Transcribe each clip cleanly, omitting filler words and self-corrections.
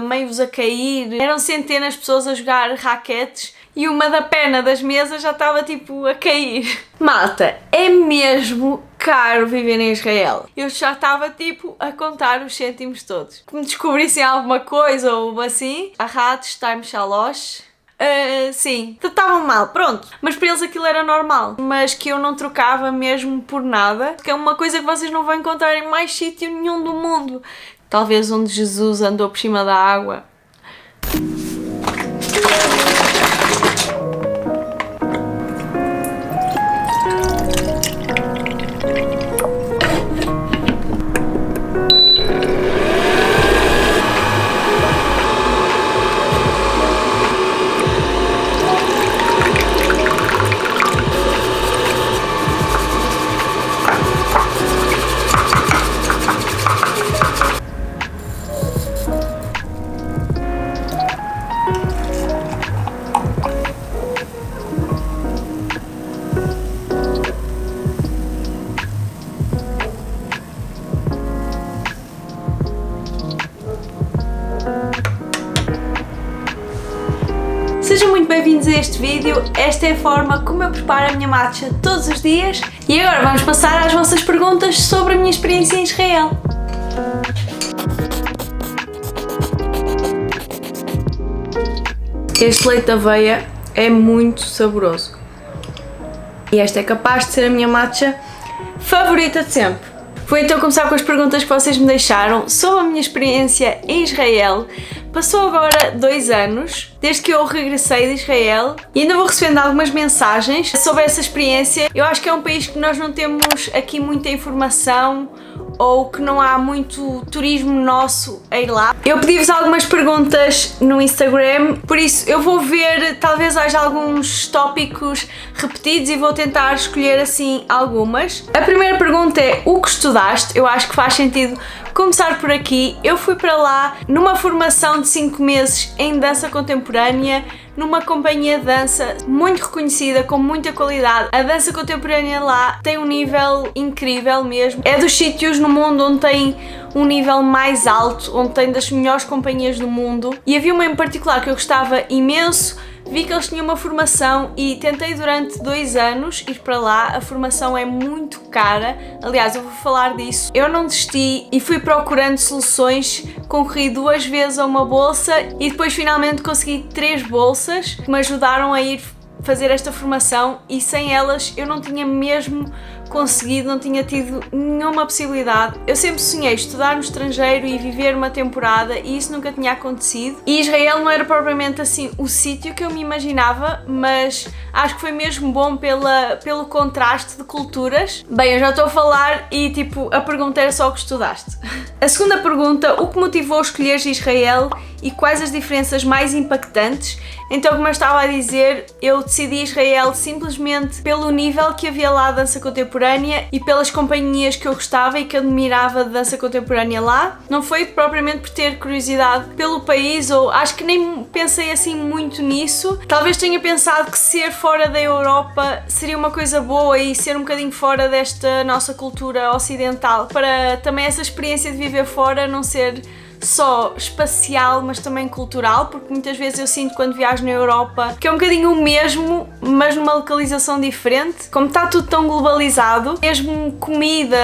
meios a cair, eram centenas de pessoas a jogar raquetes e uma da perna das mesas já estava tipo a cair. Malta, é mesmo caro viver em Israel. Eu já estava tipo a contar os cêntimos todos. Que me descobrissem alguma coisa ou assim, arrados, time shalosh. Sim, estavam mal, pronto. Mas para eles aquilo era normal. Mas que eu não trocava mesmo por nada. Que é uma coisa que vocês não vão encontrar em mais sítio nenhum do mundo. Talvez onde Jesus andou por cima da água. Sejam muito bem-vindos a este vídeo. Esta é a forma como eu preparo a minha matcha todos os dias. E agora vamos passar às vossas perguntas sobre a minha experiência em Israel. Este leite de aveia é muito saboroso. E esta é capaz de ser a minha matcha favorita de sempre. Vou então começar com as perguntas que vocês me deixaram sobre a minha experiência em Israel. Passou agora 2 anos desde que eu regressei de Israel e ainda vou recebendo algumas mensagens sobre essa experiência. Eu acho que é um país que nós não temos aqui muita informação ou que não há muito turismo nosso a ir lá. Eu pedi-vos algumas perguntas no Instagram, por isso eu vou ver, talvez haja alguns tópicos repetidos e vou tentar escolher assim algumas. A primeira pergunta é: o que estudaste? Eu acho que faz sentido começar por aqui. Eu fui para lá numa formação de 5 meses em dança contemporânea, numa companhia de dança muito reconhecida, com muita qualidade. A dança contemporânea lá tem um nível incrível mesmo. É dos sítios no mundo onde tem um nível mais alto, onde tem das melhores companhias do mundo. E havia uma em particular que eu gostava imenso. Vi que eles tinham uma formação e tentei durante 2 anos ir para lá. A formação é muito cara, aliás eu vou falar disso. Eu não desisti e fui procurando soluções, concorri 2 vezes a uma bolsa e depois finalmente consegui 3 bolsas que me ajudaram a ir fazer esta formação e sem elas eu não tinha mesmo conseguido, não tinha tido nenhuma possibilidade. Eu sempre sonhei estudar no estrangeiro e viver uma temporada e isso nunca tinha acontecido. E Israel não era propriamente assim o sítio que eu me imaginava, mas acho que foi mesmo bom pelo contraste de culturas. Bem, eu já estou a falar e tipo, a pergunta era só o que estudaste. A segunda pergunta: o que motivou a escolheres Israel e quais as diferenças mais impactantes? Então, como eu estava a dizer, eu decidi Israel simplesmente pelo nível que havia lá de dança contemporânea e pelas companhias que eu gostava e que admirava de dança contemporânea lá. Não foi propriamente por ter curiosidade pelo país, ou acho que nem pensei assim muito nisso. Talvez tenha pensado que ser fora da Europa seria uma coisa boa e ser um bocadinho fora desta nossa cultura ocidental, para também essa experiência de viver fora não ser só espacial, mas também cultural, porque muitas vezes eu sinto quando viajo na Europa que é um bocadinho o mesmo, mas numa localização diferente. Como está tudo tão globalizado, mesmo comida,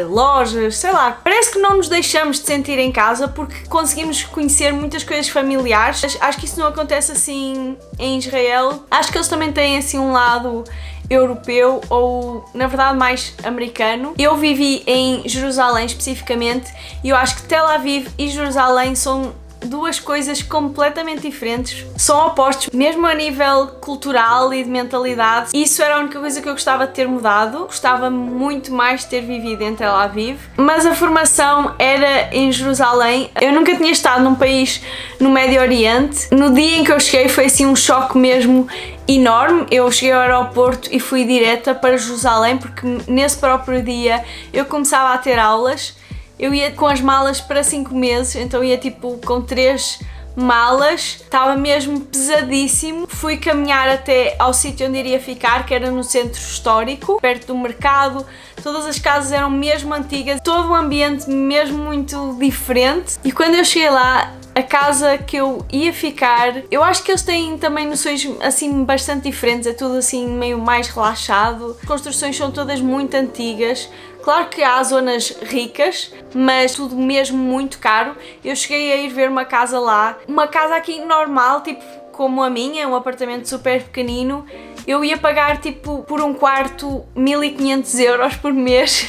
lojas, sei lá, parece que não nos deixamos de sentir em casa porque conseguimos conhecer muitas coisas familiares. Acho que isso não acontece assim em Israel. Acho que eles também têm assim um lado europeu ou na verdade mais americano. Eu vivi em Jerusalém especificamente e eu acho que Tel Aviv e Jerusalém são 2 coisas completamente diferentes, são opostos mesmo a nível cultural e de mentalidade. Isso era a única coisa que eu gostava de ter mudado. Gostava muito mais de ter vivido em Tel Aviv, mas a formação era em Jerusalém. Eu nunca tinha estado num país no Médio Oriente. No dia em que eu cheguei foi assim um choque mesmo enorme. Eu cheguei ao aeroporto e fui direta para Jerusalém porque nesse próprio dia eu começava a ter aulas. Eu ia com as malas para 5 meses, então ia tipo com 3 malas, estava mesmo pesadíssimo. Fui caminhar até ao sítio onde iria ficar, que era no centro histórico, perto do mercado. Todas as casas eram mesmo antigas, todo o ambiente mesmo muito diferente. E quando eu cheguei lá, a casa que eu ia ficar, eu acho que eles têm também noções assim bastante diferentes, é tudo assim meio mais relaxado, as construções são todas muito antigas. Claro que há zonas ricas, mas tudo mesmo muito caro. Eu cheguei a ir ver uma casa lá, uma casa aqui normal, tipo como a minha, um apartamento super pequenino. Eu ia pagar tipo por um quarto 1500 euros por mês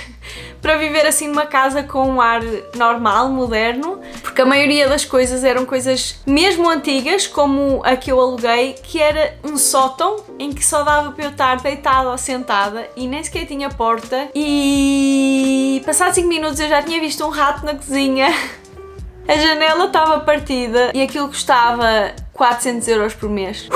para viver assim numa casa com um ar normal, moderno, porque a maioria das coisas eram coisas mesmo antigas, como a que eu aluguei, que era um sótão em que só dava para eu estar deitada ou sentada e nem sequer tinha porta, e passados 5 minutos eu já tinha visto um rato na cozinha, a janela estava partida e aquilo custava 400 euros por mês.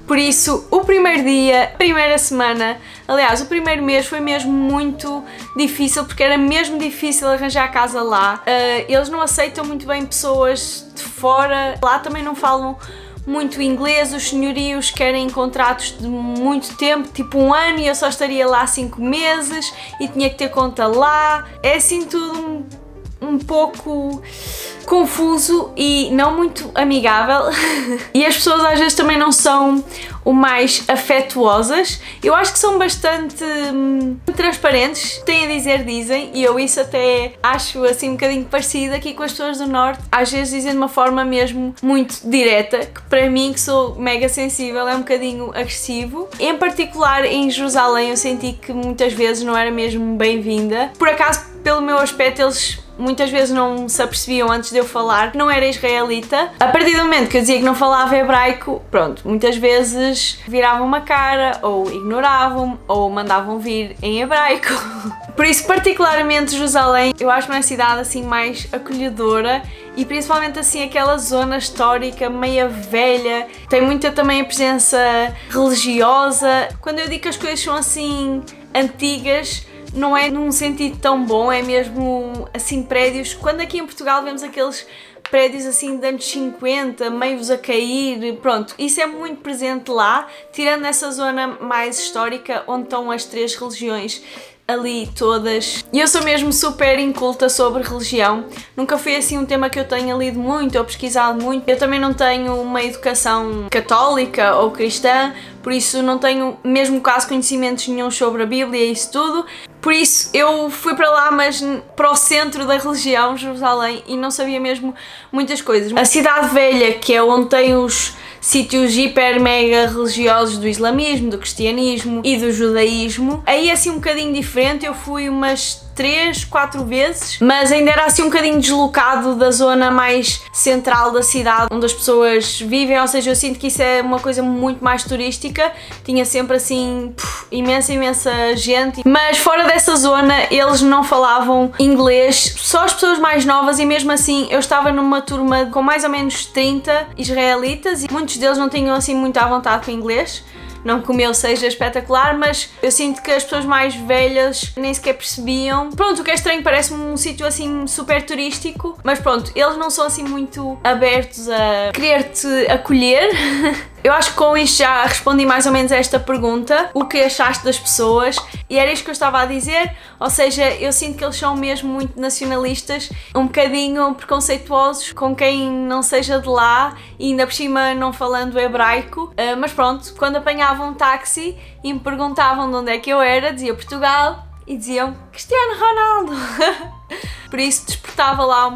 Por isso, o primeiro dia, primeira semana, aliás, o primeiro mês foi mesmo muito difícil, porque era mesmo difícil arranjar a casa lá. Eles não aceitam muito bem pessoas de fora, lá também não falam muito inglês, os senhorios querem contratos de muito tempo, tipo 1 ano, e eu só estaria lá 5 meses e tinha que ter conta lá. É assim tudo um pouco confuso e não muito amigável e as pessoas às vezes também não são o mais afetuosas. Eu acho que são bastante transparentes, têm a dizer, dizem, e eu isso até acho assim um bocadinho parecido aqui com as pessoas do Norte, às vezes dizem de uma forma mesmo muito direta, que para mim, que sou mega sensível, é um bocadinho agressivo. Em particular em Jerusalém eu senti que muitas vezes não era mesmo bem-vinda. Por acaso, pelo meu aspecto, eles muitas vezes não se apercebiam antes de eu falar que não era israelita. A partir do momento que eu dizia que não falava hebraico, pronto, muitas vezes viravam uma cara, ou ignoravam-me, ou mandavam vir em hebraico. Por isso, particularmente Jerusalém, eu acho uma cidade assim mais acolhedora, e principalmente assim aquela zona histórica, meia velha, tem muita também a presença religiosa. Quando eu digo que as coisas são assim antigas, não é num sentido tão bom, é mesmo assim prédios. Quando aqui em Portugal vemos aqueles prédios assim de anos 50, meios a cair, pronto, isso é muito presente lá, tirando essa zona mais histórica onde estão as 3 religiões ali todas. E eu sou mesmo super inculta sobre religião, nunca foi assim um tema que eu tenha lido muito ou pesquisado muito. Eu também não tenho uma educação católica ou cristã, por isso não tenho mesmo quase conhecimentos nenhum sobre a Bíblia e isso tudo. Por isso eu fui para lá, mas para o centro da religião, Jerusalém, e não sabia mesmo muitas coisas. A cidade velha, que é onde tem os sítios hiper mega religiosos do islamismo, do cristianismo e do judaísmo, aí é assim um bocadinho diferente. Eu fui umas 3, 4 vezes, mas ainda era assim um bocadinho deslocado da zona mais central da cidade onde as pessoas vivem, ou seja, eu sinto que isso é uma coisa muito mais turística, tinha sempre assim imensa gente, mas fora dessa zona eles não falavam inglês, só as pessoas mais novas, e mesmo assim eu estava numa turma com mais ou menos 30 israelitas e muitos deles não tinham assim muito à vontade com inglês. Não que o meu seja espetacular, mas eu sinto que as pessoas mais velhas nem sequer percebiam. Pronto, o que é estranho, parece-me um sítio assim super turístico, mas pronto, eles não são assim muito abertos a querer-te acolher. Eu acho que com isto já respondi mais ou menos a esta pergunta, o que achaste das pessoas, e era isto que eu estava a dizer, ou seja, eu sinto que eles são mesmo muito nacionalistas, um bocadinho preconceituosos com quem não seja de lá, e ainda por cima não falando hebraico, mas pronto, quando apanhavam um táxi e me perguntavam de onde é que eu era, dizia Portugal, e diziam Cristiano Ronaldo. Por isso despertava lá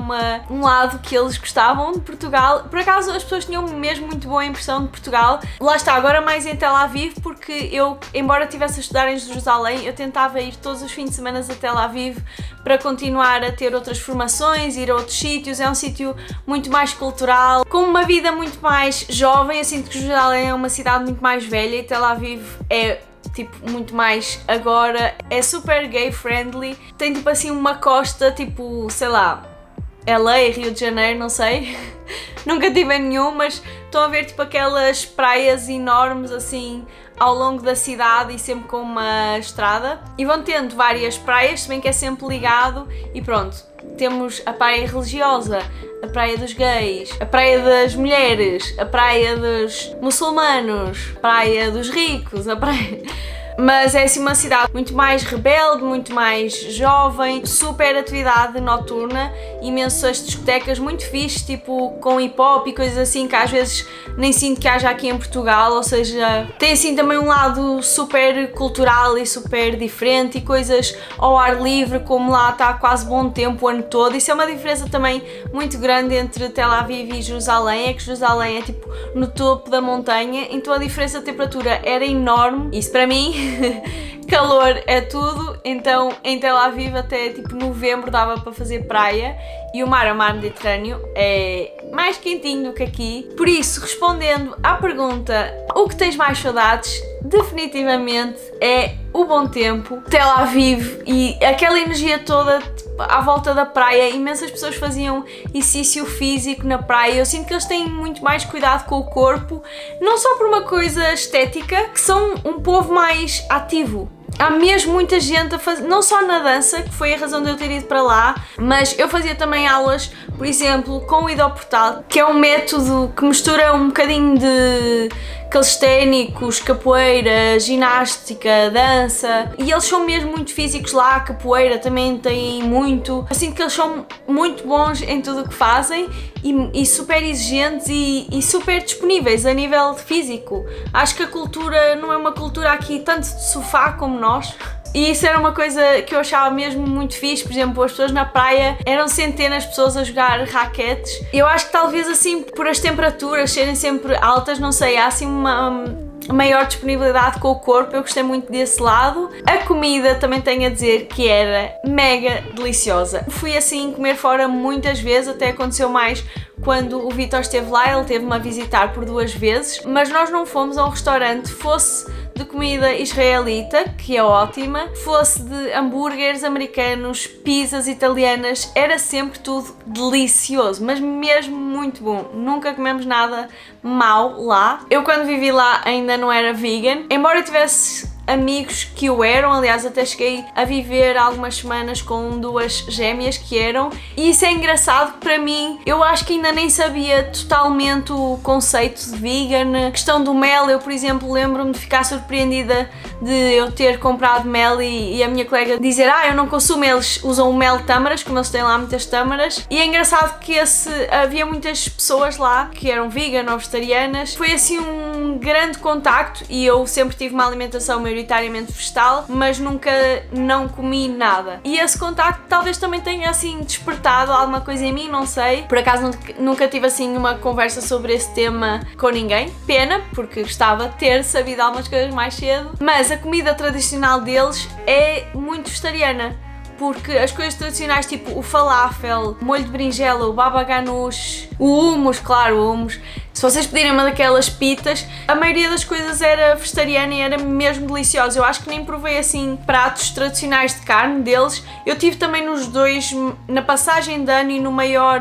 um lado que eles gostavam de Portugal. Por acaso as pessoas tinham mesmo muito boa impressão de Portugal. Lá está, agora mais em Tel Aviv, porque eu, embora estivesse a estudar em Jerusalém, eu tentava ir todos os fins de semana a Tel Aviv para continuar a ter outras formações, ir a outros sítios. É um sítio muito mais cultural, com uma vida muito mais jovem. Eu sinto que Jerusalém é uma cidade muito mais velha e Tel Aviv é tipo muito mais agora, é super gay friendly, tem tipo assim uma costa tipo, sei lá, LA, Rio de Janeiro, não sei, nunca tive em nenhum, mas estão a ver tipo aquelas praias enormes assim ao longo da cidade e sempre com uma estrada, e vão tendo várias praias, se bem que é sempre ligado, e pronto, temos a praia religiosa, a praia dos gays, a praia das mulheres, a praia dos muçulmanos, a praia dos ricos, a praia... Mas é assim uma cidade muito mais rebelde, muito mais jovem, super atividade noturna, imensas discotecas muito fixe, tipo com hip hop e coisas assim que às vezes nem sinto que haja aqui em Portugal, ou seja, tem assim também um lado super cultural e super diferente e coisas ao ar livre, como lá está quase bom tempo o ano todo. Isso é uma diferença também muito grande entre Tel Aviv e Jerusalém, é que Jerusalém é tipo no topo da montanha, então a diferença de temperatura era enorme. Isso para mim calor é tudo, então em Tel Aviv até tipo novembro dava para fazer praia e o mar Mediterrâneo é mais quentinho do que aqui. Por isso, respondendo à pergunta o que tens mais saudades, definitivamente é o bom tempo, Tel Aviv e aquela energia toda tipo, à volta da praia. Imensas pessoas faziam exercício físico na praia. Eu sinto que eles têm muito mais cuidado com o corpo, não só por uma coisa estética, que são um povo mais ativo. Há mesmo muita gente a fazer, não só na dança, que foi a razão de eu ter ido para lá, mas eu fazia também aulas, por exemplo, com o Idoportal, que é um método que mistura um bocadinho de calisténicos, capoeira, ginástica, dança, e eles são mesmo muito físicos lá. A capoeira também tem muito, assim que eles são muito bons em tudo o que fazem e super exigentes e super disponíveis a nível físico. Acho que a cultura não é uma cultura aqui tanto de sofá como nós. E isso era uma coisa que eu achava mesmo muito fixe. Por exemplo, as pessoas na praia eram centenas de pessoas a jogar raquetes. Eu acho que talvez assim, por as temperaturas serem sempre altas, não sei, há assim uma maior disponibilidade com o corpo. Eu gostei muito desse lado. A comida também tenho a dizer que era mega deliciosa. Fui assim comer fora muitas vezes, até aconteceu mais quando o Vitor esteve lá. Ele teve-me a visitar por 2 vezes, mas nós não fomos a um restaurante, fosse de comida israelita, que é ótima, fosse de hambúrgueres americanos, pizzas italianas, era sempre tudo delicioso, mas mesmo muito bom. Nunca comemos nada mau lá. Eu quando vivi lá ainda não era vegan, embora eu tivesse amigos que o eram. Aliás, até cheguei a viver algumas semanas com 2 gêmeas que eram, e isso é engraçado. Para mim, eu acho que ainda nem sabia totalmente o conceito de vegan. A questão do mel, eu por exemplo lembro-me de ficar surpreendida de eu ter comprado mel e a minha colega dizer eu não consumo, eles usam o mel de tâmaras, como eles têm lá muitas tâmaras. E é engraçado que havia muitas pessoas lá que eram vegan ou vegetarianas. Foi assim um grande contacto e eu sempre tive uma alimentação maioritariamente vegetal, mas nunca não comi nada. E esse contacto talvez também tenha assim despertado alguma coisa em mim, não sei. Por acaso nunca tive assim uma conversa sobre esse tema com ninguém. Pena, porque gostava de ter sabido algumas coisas mais cedo. Mas a comida tradicional deles é muito vegetariana, porque as coisas tradicionais tipo o falafel, o molho de berinjela, o baba ganoush, o hummus, claro, o hummus. Se vocês pedirem uma daquelas pitas, a maioria das coisas era vegetariana e era mesmo deliciosa. Eu acho que nem provei assim pratos tradicionais de carne deles. Eu tive também nos 2, na passagem de ano e no maior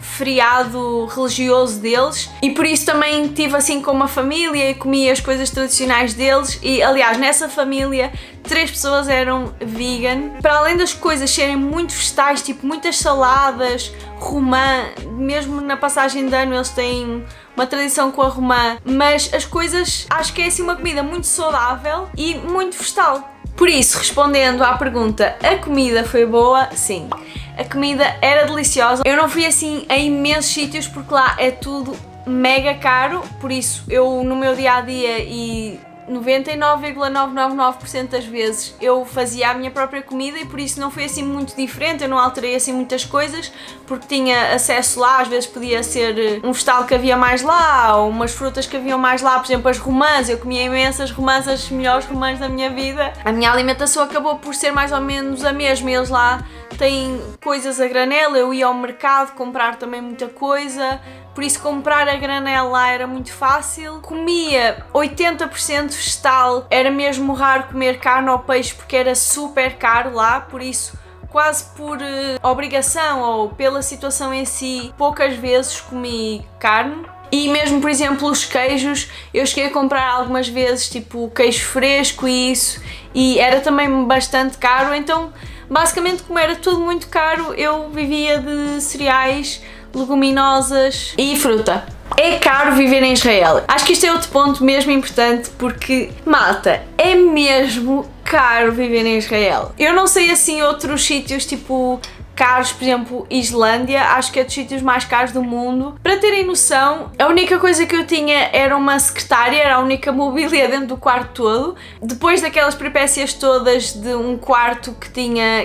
feriado religioso deles, e por isso também tive assim com uma família e comi as coisas tradicionais deles. E aliás, nessa família 3 pessoas eram vegan. Para além das coisas serem muito vegetais, tipo muitas saladas, romã, mesmo na passagem de ano eles têm uma tradição com a romã, mas as coisas, acho que é assim uma comida muito saudável e muito vegetal. Por isso, respondendo à pergunta, a comida foi boa? Sim, a comida era deliciosa. Eu não fui assim a imensos sítios porque lá é tudo mega caro, por isso eu no meu dia-a-dia e 99,999% das vezes eu fazia a minha própria comida, e por isso não foi assim muito diferente. Eu não alterei assim muitas coisas porque tinha acesso lá. Às vezes podia ser um vegetal que havia mais lá ou umas frutas que haviam mais lá. Por exemplo, as romãs, eu comia imensas romãs, as melhores romãs da minha vida. A minha alimentação acabou por ser mais ou menos a mesma. Eles lá têm coisas a granel, eu ia ao mercado comprar também muita coisa, por isso comprar a granel lá era muito fácil. Comia 80% vegetal, era mesmo raro comer carne ou peixe porque era super caro lá, por isso quase por obrigação ou pela situação em si, poucas vezes comi carne. E mesmo, por exemplo, os queijos, eu cheguei a comprar algumas vezes, tipo queijo fresco e isso, e era também bastante caro. Então basicamente, como era tudo muito caro, eu vivia de cereais, leguminosas e fruta. É caro viver em Israel. Acho que isto é outro ponto mesmo importante, porque, malta, é mesmo caro viver em Israel. Eu não sei assim outros sítios tipo caros, por exemplo, Islândia, acho que é dos sítios mais caros do mundo. Para terem noção, a única coisa que eu tinha era uma secretária, era a única mobília dentro do quarto todo. Depois daquelas peripécias todas de um quarto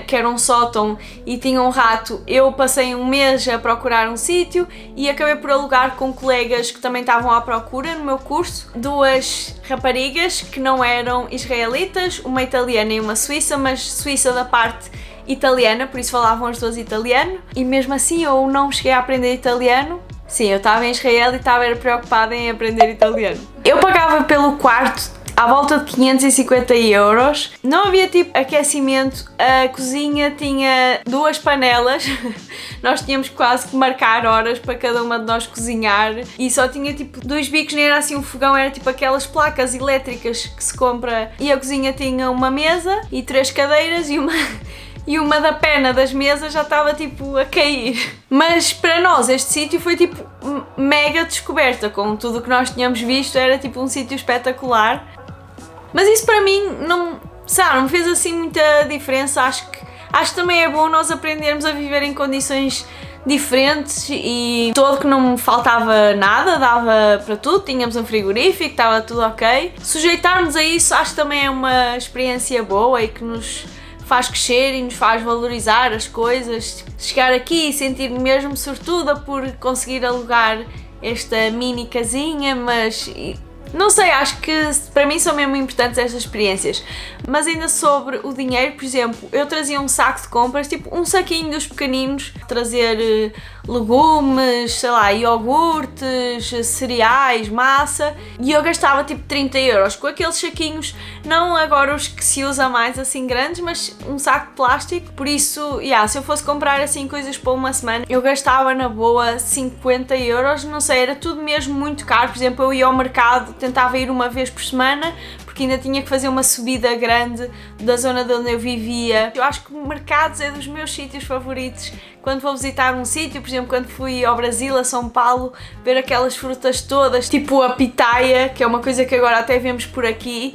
que era um sótão e tinha um rato, eu passei um mês a procurar um sítio e acabei por alugar com colegas que também estavam à procura no meu curso, duas raparigas que não eram israelitas, uma italiana e uma suíça, mas suíça da parte italiana, por isso falavam as duas italiano, e mesmo assim eu não cheguei a aprender italiano. Sim, eu estava em Israel e estava preocupada em aprender italiano. Eu pagava pelo quarto à volta de 550 euros, não havia tipo aquecimento, a cozinha tinha 2 panelas, nós tínhamos quase que marcar horas para cada uma de nós cozinhar e só tinha tipo 2 bicos, nem era assim um fogão, era tipo aquelas placas elétricas que se compra, e a cozinha tinha uma mesa e 3 cadeiras e uma da pena das mesas já estava tipo a cair. Mas para nós este sítio foi tipo mega descoberta, com tudo o que nós tínhamos visto, era tipo um sítio espetacular. Mas isso para mim não me fez assim muita diferença. Acho que também é bom nós aprendermos a viver em condições diferentes e todo que não me faltava nada, dava para tudo, tínhamos um frigorífico, estava tudo ok. Sujeitar-nos a isso acho que também é uma experiência boa e que nos faz crescer e nos faz valorizar as coisas. Chegar aqui e sentir-me mesmo sortuda por conseguir alugar esta mini casinha, mas não sei, acho que para mim são mesmo importantes estas experiências. Mas ainda sobre o dinheiro, por exemplo, eu trazia um saco de compras, tipo um saquinho dos pequeninos, trazer legumes, sei lá, iogurtes, cereais, massa, e eu gastava tipo 30 euros com aqueles saquinhos, não agora os que se usa mais assim grandes, mas um saco de plástico. Por isso, se eu fosse comprar assim coisas para uma semana, eu gastava na boa 50 euros, não sei, era tudo mesmo muito caro. Por exemplo, eu ia ao mercado, tentava ir uma vez por semana, porque ainda tinha que fazer uma subida grande da zona de onde eu vivia. Eu acho que mercados é dos meus sítios favoritos. Quando vou visitar um sítio, por exemplo, quando fui ao Brasil, a São Paulo, ver aquelas frutas todas, tipo a pitaia, que é uma coisa que agora até vemos por aqui,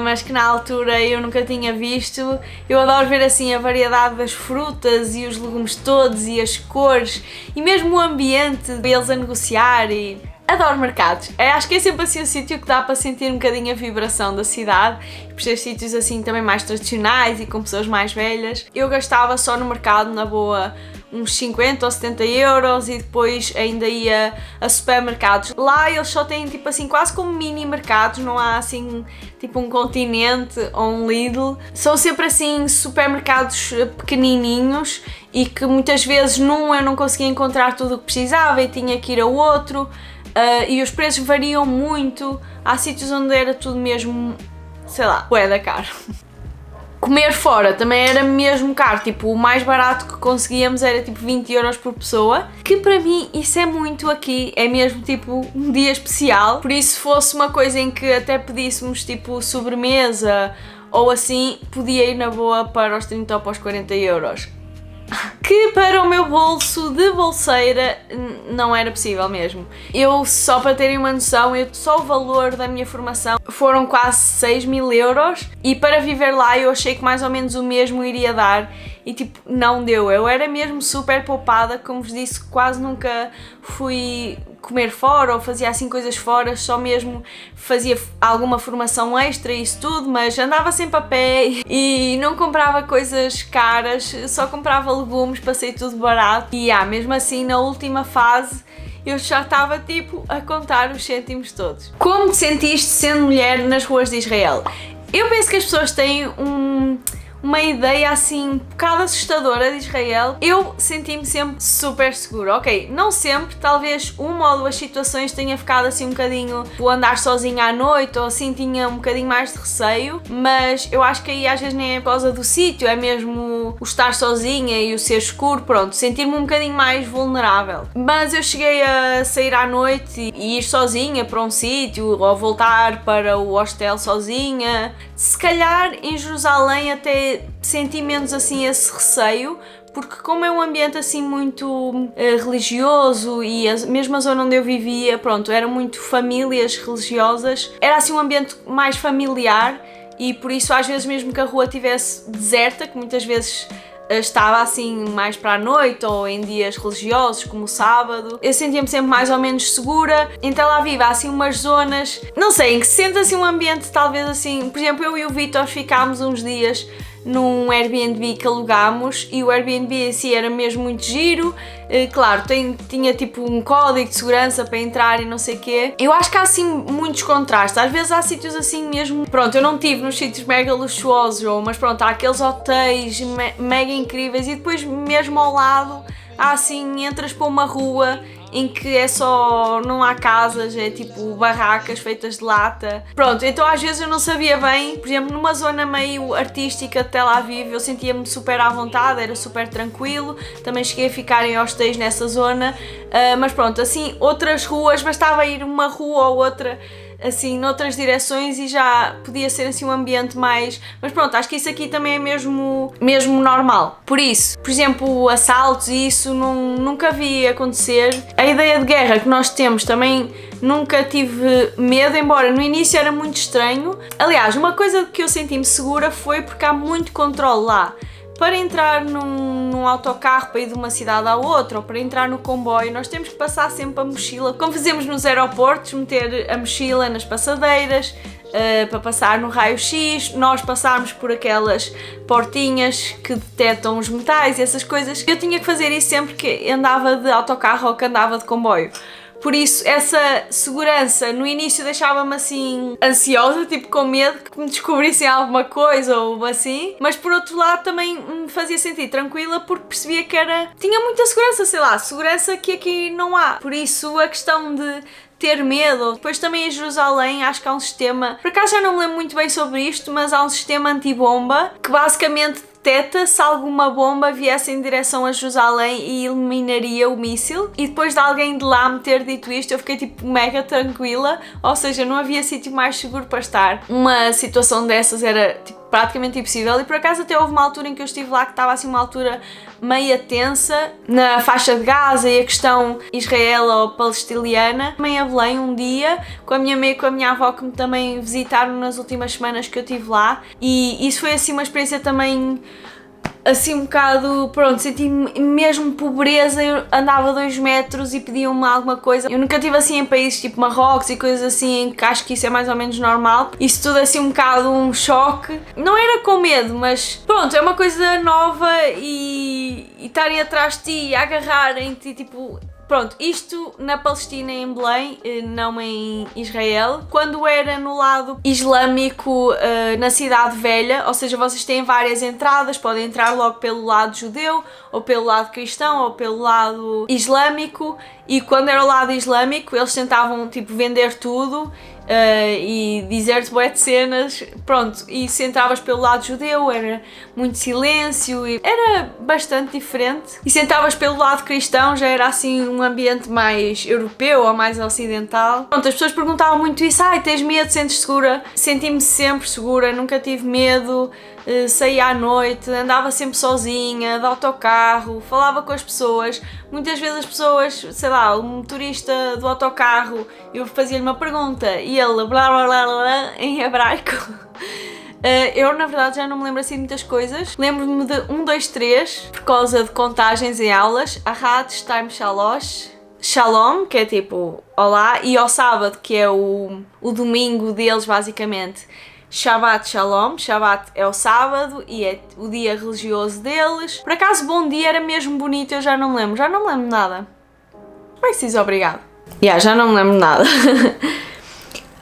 mas que na altura eu nunca tinha visto. Eu adoro ver assim a variedade das frutas e os legumes todos e as cores e mesmo o ambiente deles a negociar e... Adoro mercados. Acho que é sempre assim um sítio que dá para sentir um bocadinho a vibração da cidade, por ser sítios assim também mais tradicionais e com pessoas mais velhas. Eu gastava só no mercado, na boa, uns 50 ou 70 euros e depois ainda ia a supermercados. Lá eles só têm tipo assim quase como mini mercados, não há assim tipo um Continente ou um Lidl. São sempre assim supermercados pequenininhos e que muitas vezes num eu não conseguia encontrar tudo o que precisava e tinha que ir ao outro. E os preços variam muito, há sítios onde era tudo mesmo, sei lá, bué da caro. Comer fora também era mesmo caro, tipo o mais barato que conseguíamos era tipo 20 euros por pessoa, que para mim isso é muito aqui, é mesmo tipo um dia especial, por isso se fosse uma coisa em que até pedíssemos tipo sobremesa ou assim, podia ir na boa para os 30 ou para os 40 euros. Que para o meu bolso de bolseira não era possível mesmo. Eu, só para terem uma noção, só o valor da minha formação foram quase 6.000 euros e para viver lá eu achei que mais ou menos o mesmo iria dar e tipo, não deu. Eu era mesmo super poupada, como vos disse, quase nunca fui comer fora ou fazia assim coisas fora, só mesmo fazia alguma formação extra e isso tudo, mas andava sempre a pé e não comprava coisas caras, só comprava legumes, passei tudo barato e mesmo assim na última fase eu já estava tipo a contar os cêntimos todos. Como te sentiste sendo mulher nas ruas de Israel? Eu penso que as pessoas têm uma ideia assim um bocado assustadora de Israel. Eu senti-me sempre super segura, ok, não sempre, talvez uma ou duas situações tenha ficado assim um bocadinho, o andar sozinha à noite ou assim tinha um bocadinho mais de receio, mas eu acho que aí às vezes nem é por causa do sítio, é mesmo o estar sozinha e o ser escuro, pronto, sentir-me um bocadinho mais vulnerável. Mas eu cheguei a sair à noite e ir sozinha para um sítio ou voltar para o hostel sozinha. Se calhar em Jerusalém até senti menos assim esse receio, porque como é um ambiente assim muito religioso e mesmo a zona onde eu vivia, pronto, eram muito famílias religiosas, era assim um ambiente mais familiar e por isso às vezes mesmo que a rua estivesse deserta, que muitas vezes estava assim mais para a noite ou em dias religiosos como o sábado, eu sentia-me sempre mais ou menos segura. Em Tel Aviv há assim umas zonas, não sei, em que se sente assim um ambiente talvez assim, por exemplo, eu e o Vítor ficámos uns dias num Airbnb que alugámos e o Airbnb em si era mesmo muito giro, claro, tinha tipo um código de segurança para entrar e não sei o quê. Eu acho que há assim muitos contrastes, às vezes há sítios assim mesmo, pronto, eu não estive nos sítios mega luxuosos, mas pronto, há aqueles hotéis mega incríveis e depois mesmo ao lado há assim, entras para uma rua em que é só, não há casas, é tipo barracas feitas de lata. Pronto, então às vezes eu não sabia bem, por exemplo, numa zona meio artística de Tel Aviv eu sentia-me super à vontade, era super tranquilo, também cheguei a ficar em hostéis nessa zona, mas pronto, assim, outras ruas, bastava ir uma rua ou outra, assim, noutras direções e já podia ser assim um ambiente mais... Mas pronto, acho que isso aqui também é mesmo normal. Por isso, por exemplo, assaltos e isso nunca vi acontecer. A ideia de guerra que nós temos também nunca tive medo, embora no início era muito estranho. Aliás, uma coisa que eu senti-me segura foi porque há muito controle lá. Para entrar num autocarro para ir de uma cidade à outra ou para entrar no comboio, nós temos que passar sempre a mochila, como fazemos nos aeroportos, meter a mochila nas passadeiras, para passar no raio-x, nós passarmos por aquelas portinhas que detectam os metais e essas coisas. Eu tinha que fazer isso sempre que andava de autocarro ou que andava de comboio. Por isso, essa segurança no início deixava-me assim ansiosa, tipo com medo que me descobrissem alguma coisa ou assim, mas por outro lado também me fazia sentir tranquila porque percebia que tinha muita segurança, sei lá, segurança que aqui não há. Por isso a questão de ter medo, depois também em Jerusalém acho que há um sistema, por acaso já não me lembro muito bem sobre isto, mas há um sistema antibomba que basicamente detecta se alguma bomba viesse em direção a Jerusalém e eliminaria o míssil. E depois de alguém de lá me ter dito isto, eu fiquei tipo mega tranquila, ou seja, não havia sítio mais seguro para estar. Uma situação dessas era tipo praticamente impossível e por acaso até houve uma altura em que eu estive lá que estava assim uma altura meia tensa na faixa de Gaza e a questão israelo-palestiniana. Também a Belém um dia com a minha mãe e com a minha avó que me também visitaram nas últimas semanas que eu estive lá e isso foi assim uma experiência também assim um bocado, pronto, senti mesmo pobreza, eu andava 2 metros e pediam-me alguma coisa. Eu nunca estive assim em países tipo Marrocos e coisas assim, em que acho que isso é mais ou menos normal. Isso tudo assim um bocado um choque. Não era com medo, mas pronto, é uma coisa nova e estarem atrás de ti, a agarrarem-te, tipo... Pronto, isto na Palestina em Belém, não em Israel. Quando era no lado islâmico, na Cidade Velha, ou seja, vocês têm várias entradas, podem entrar logo pelo lado judeu, ou pelo lado cristão, ou pelo lado islâmico. E quando era o lado islâmico, eles tentavam tipo vender tudo e dizer-te bué de cenas, pronto, e se entravas pelo lado judeu era muito silêncio e era bastante diferente, e se entravas pelo lado cristão já era assim um ambiente mais europeu ou mais ocidental. Pronto, as pessoas perguntavam muito isso, tens medo, sentes segura? Senti-me sempre segura, nunca tive medo, saía à noite, andava sempre sozinha, de autocarro, falava com as pessoas, muitas vezes as pessoas, sei lá, o motorista do autocarro, eu fazia-lhe uma pergunta e ele blá blá blá blá em hebraico. Eu na verdade já não me lembro assim de muitas coisas, lembro-me de 1, 2, 3 por causa de contagens em aulas, Ahad, Shtaim, Shalosh, Shalom, que é tipo olá, e ao sábado, que é o domingo deles basicamente, Shabbat Shalom, Shabbat é o sábado e é o dia religioso deles. Por acaso bom dia era mesmo bonito, eu já não me lembro nada. Como é que se diz obrigado? Já não me lembro nada.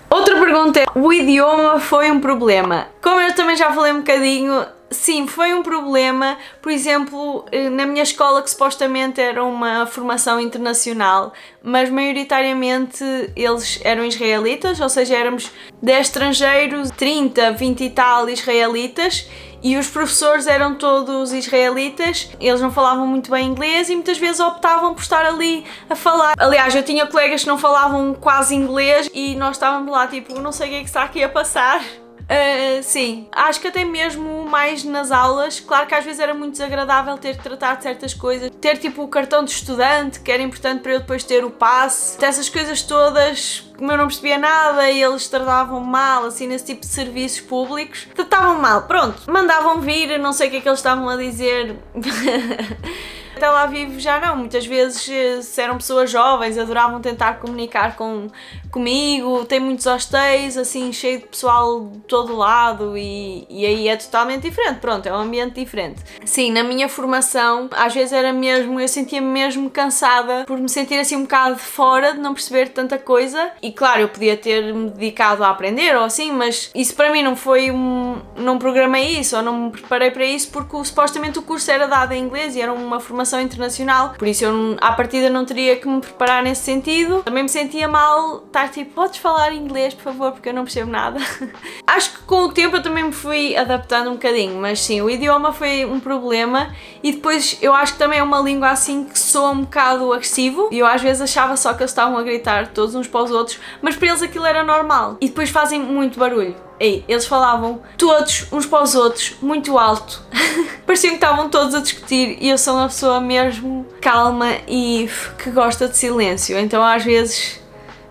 Outra pergunta é, o idioma foi um problema? Como eu também já falei um bocadinho, sim, foi um problema. Por exemplo, na minha escola, que supostamente era uma formação internacional, mas maioritariamente eles eram israelitas, ou seja, éramos 10 estrangeiros, 30, 20 e tal israelitas, e os professores eram todos israelitas, eles não falavam muito bem inglês e muitas vezes optavam por estar ali a falar. Aliás, eu tinha colegas que não falavam quase inglês e nós estávamos lá tipo, não sei o que é que está aqui a passar. Sim, acho que até mesmo mais nas aulas, claro que às vezes era muito desagradável ter de tratar de certas coisas, ter tipo o cartão de estudante, que era importante para eu depois ter o passe, essas coisas todas, como eu não percebia nada e eles tratavam mal, assim, nesse tipo de serviços públicos, tratavam mal, pronto, mandavam vir, não sei o que é que eles estavam a dizer. Tel Aviv já não, muitas vezes se eram pessoas jovens, adoravam tentar comunicar comigo, tem muitos hostéis, assim, cheio de pessoal de todo lado e aí é totalmente diferente, pronto, é um ambiente diferente. Sim, na minha formação, às vezes era mesmo, eu sentia-me mesmo cansada por me sentir assim um bocado fora, de não perceber tanta coisa e claro, eu podia ter-me dedicado a aprender ou assim, mas isso para mim não foi não programei isso ou não me preparei para isso porque supostamente o curso era dado em inglês e era uma formação internacional, por isso eu à partida não teria que me preparar nesse sentido. Também me sentia mal estar tipo, podes falar inglês por favor porque eu não percebo nada. Acho que com o tempo eu também me fui adaptando um bocadinho, mas sim, o idioma foi um problema e depois eu acho que também é uma língua assim que soa um bocado agressivo e eu às vezes achava só que eles estavam a gritar todos uns para os outros, mas para eles aquilo era normal e depois fazem muito barulho. Ei, eles falavam todos uns para os outros, muito alto. Pareciam que estavam todos a discutir e eu sou uma pessoa mesmo calma e que gosta de silêncio, então às vezes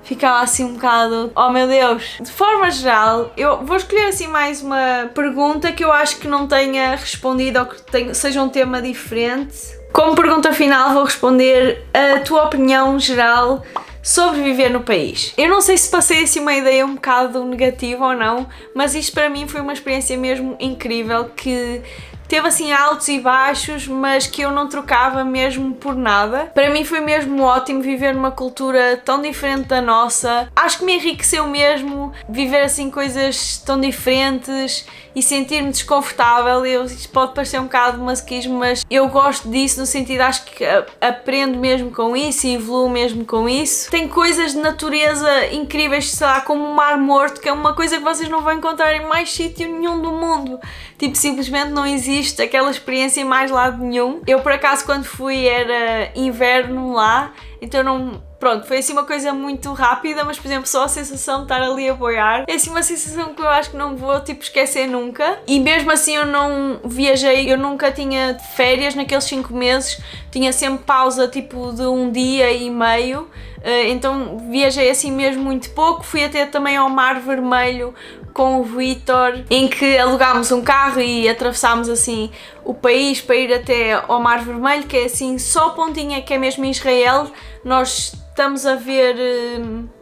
ficava assim um bocado, oh meu Deus. De forma geral, eu vou escolher assim mais uma pergunta que eu acho que não tenha respondido ou que seja um tema diferente. Como pergunta final vou responder a tua opinião geral sobre viver no país. Eu não sei se passei assim uma ideia um bocado negativa ou não, mas isto para mim foi uma experiência mesmo incrível que teve assim altos e baixos, mas que eu não trocava mesmo por nada. Para mim foi mesmo ótimo viver numa cultura tão diferente da nossa. Acho que me enriqueceu mesmo viver assim coisas tão diferentes e sentir-me desconfortável. Isto pode parecer um bocado masoquismo, mas eu gosto disso no sentido, acho que aprendo mesmo com isso e evoluo mesmo com isso. Tem coisas de natureza incríveis, sei lá, como o Mar Morto, que é uma coisa que vocês não vão encontrar em mais sítio nenhum do mundo. Tipo, simplesmente não existe aquela experiência em mais lado nenhum. Eu, por acaso, quando fui era inverno lá, então não... Pronto, foi assim uma coisa muito rápida, mas por exemplo, só a sensação de estar ali a boiar é assim uma sensação que eu acho que não vou tipo esquecer nunca. E mesmo assim eu não viajei, eu nunca tinha férias naqueles 5 meses, tinha sempre pausa tipo de 1 dia e meio, então viajei assim mesmo muito pouco. Fui até também ao Mar Vermelho com o Vitor, em que alugámos um carro e atravessámos assim o país para ir até ao Mar Vermelho, que é assim só a pontinha que é mesmo em Israel. Nós estamos a ver,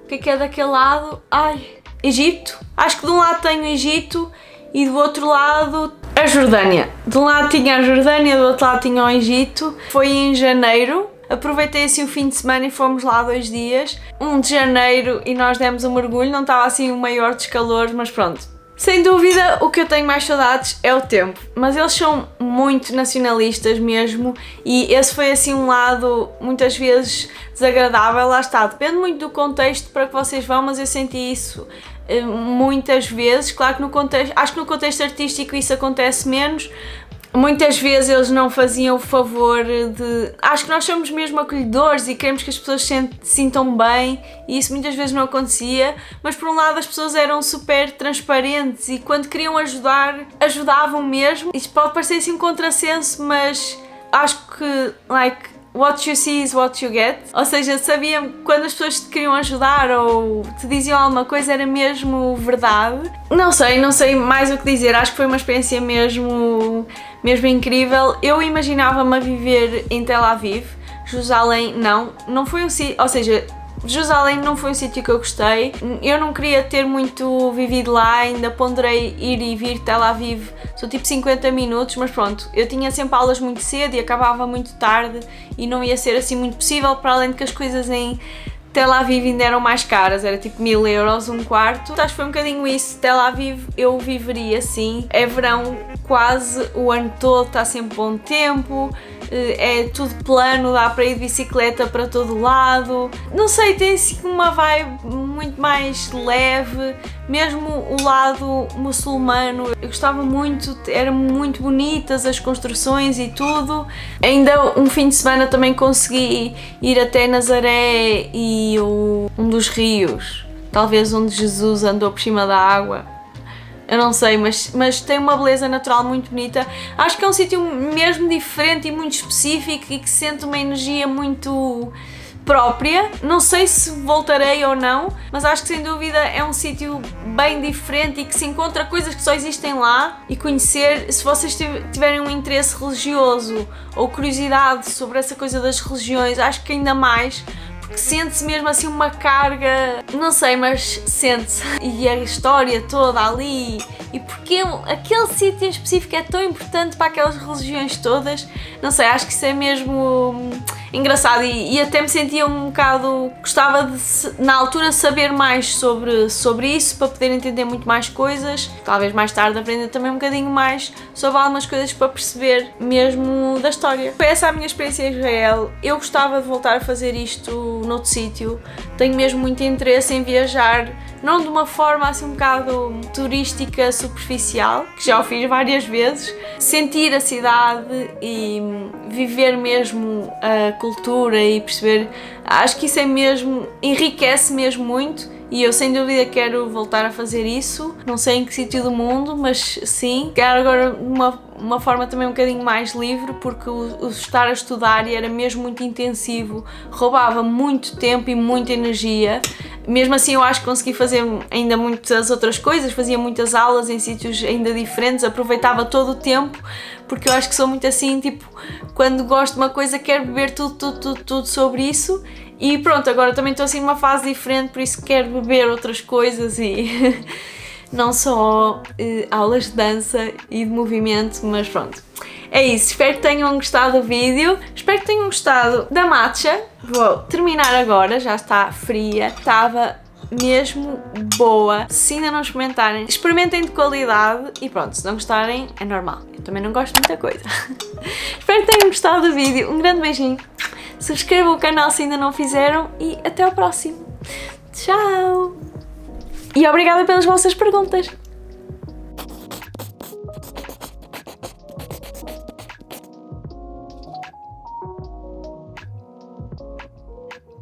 o que é daquele lado? Ai, Egito. Acho que de um lado tem o Egito e do outro lado a Jordânia. De um lado tinha a Jordânia, do outro lado tinha o Egito. Foi em janeiro. Aproveitei assim o fim de semana e fomos lá 2 dias. 1 de janeiro e nós demos um mergulho, não estava assim o maior dos calores, mas pronto. Sem dúvida, o que eu tenho mais saudades é o tempo, mas eles são muito nacionalistas mesmo e esse foi assim um lado muitas vezes desagradável, lá está, depende muito do contexto para que vocês vão, mas eu senti isso muitas vezes. Claro que no contexto, acho que no contexto artístico isso acontece menos. Muitas vezes eles não faziam o favor de... Acho que nós somos mesmo acolhedores e queremos que as pessoas se sintam bem e isso muitas vezes não acontecia, mas por um lado as pessoas eram super transparentes e quando queriam ajudar, ajudavam mesmo. Isto pode parecer assim um contrassenso, mas acho que, what you see is what you get. Ou seja, sabiam quando as pessoas te queriam ajudar ou te diziam alguma coisa era mesmo verdade. Não sei mais o que dizer, acho que foi uma experiência mesmo incrível. Eu imaginava-me a viver em Tel Aviv, Jerusalém não foi um sítio, ou seja, Jerusalém não foi um sítio que eu gostei. Eu não queria ter muito vivido lá, ainda ponderei ir e vir Tel Aviv, são tipo 50 minutos, mas pronto, eu tinha sempre aulas muito cedo e acabava muito tarde e não ia ser assim muito possível, para além de que as coisas em Tel Aviv ainda eram mais caras, era tipo 1000 euros um quarto. Acho que foi um bocadinho isso. Tel Aviv eu viveria sim, é verão quase o ano todo, está sempre bom tempo, é tudo plano, dá para ir de bicicleta para todo lado. Não sei, tem assim uma vibe muito mais leve, mesmo o lado muçulmano, eu gostava muito, eram muito bonitas as construções e tudo. Ainda um fim de semana também consegui ir até Nazaré e um dos rios, talvez onde Jesus andou por cima da água. eu não sei, mas tem uma beleza natural muito bonita. Acho que é um sítio mesmo diferente e muito específico e que sente uma energia muito própria. Não sei se voltarei ou não, mas acho que sem dúvida é um sítio bem diferente e que se encontra coisas que só existem lá. E conhecer, se vocês tiverem um interesse religioso ou curiosidade sobre essa coisa das religiões, acho que ainda mais, porque sente-se mesmo assim uma carga, não sei, mas sente-se. E a história toda ali, e porque aquele sítio em específico é tão importante para aquelas religiões todas, não sei, acho que isso é mesmo engraçado e até me sentia um bocado, gostava de na altura saber mais sobre isso para poder entender muito mais coisas, talvez mais tarde aprender também um bocadinho mais sobre algumas coisas para perceber mesmo da história. Foi essa a minha experiência em Israel. Eu gostava de voltar a fazer isto noutro sítio, tenho mesmo muito interesse em viajar, não de uma forma assim um bocado turística superficial, que já o fiz várias vezes, sentir a cidade e viver mesmo a cultura e perceber, acho que isso é mesmo, enriquece mesmo muito e eu sem dúvida quero voltar a fazer isso, não sei em que sítio do mundo, mas sim, quero agora de uma forma também um bocadinho mais livre, porque o estar a estudar era mesmo muito intensivo, roubava muito tempo e muita energia. Mesmo assim eu acho que consegui fazer ainda muitas outras coisas, fazia muitas aulas em sítios ainda diferentes, aproveitava todo o tempo, porque eu acho que sou muito assim, tipo, quando gosto de uma coisa quero beber tudo sobre isso e pronto, agora também estou assim numa fase diferente, por isso quero beber outras coisas e não só aulas de dança e de movimento, mas pronto. É isso, espero que tenham gostado do vídeo, espero que tenham gostado da matcha. Vou terminar agora, já está fria, estava mesmo boa. Se ainda não experimentarem, experimentem de qualidade e pronto, se não gostarem é normal, eu também não gosto de muita coisa. Espero que tenham gostado do vídeo, um grande beijinho, subscrevam o canal se ainda não fizeram e até ao próximo. Tchau! E obrigada pelas vossas perguntas!